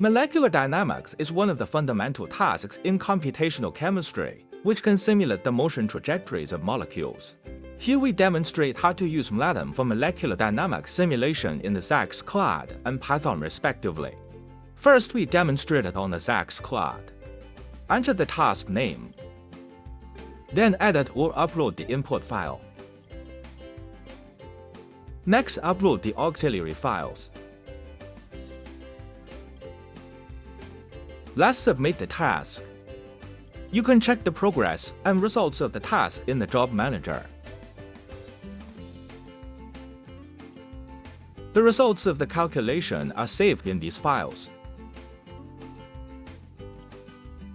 Molecular dynamics is one of the fundamental tasks in computational chemistry, which can simulate the motion trajectories of molecules. Here we demonstrate how to use MLatom for molecular dynamics simulation in the ZAX cloud and Python respectively. First, we demonstrate it on the ZAX cloud. Enter the task name. Then edit or upload the input file. Next, upload the auxiliary files. Let's submit the task. You can check the progress and results of the task in the Job Manager. The results of the calculation are saved in these files.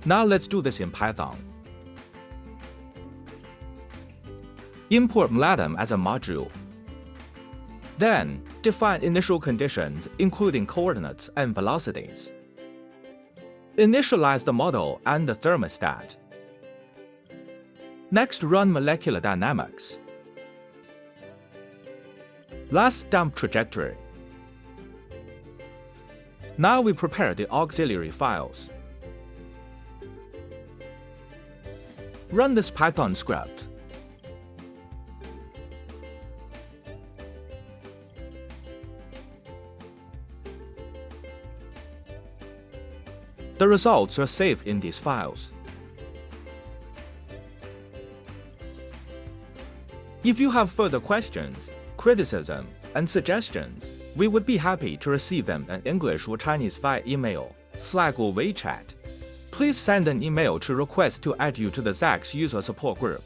Now let's do this in Python. Import MLatom as a module. Then, define initial conditions including coordinates and velocities. Initialize the model and the thermostat. Next, run molecular dynamics. Last, dump trajectory. Now we prepare the auxiliary files. Run this Python script. The results are saved in these files. If you have further questions, criticism, and suggestions, we would be happy to receive them in English or Chinese via email, Slack, or WeChat. Please send an email to request to add you to the ZAX user support group.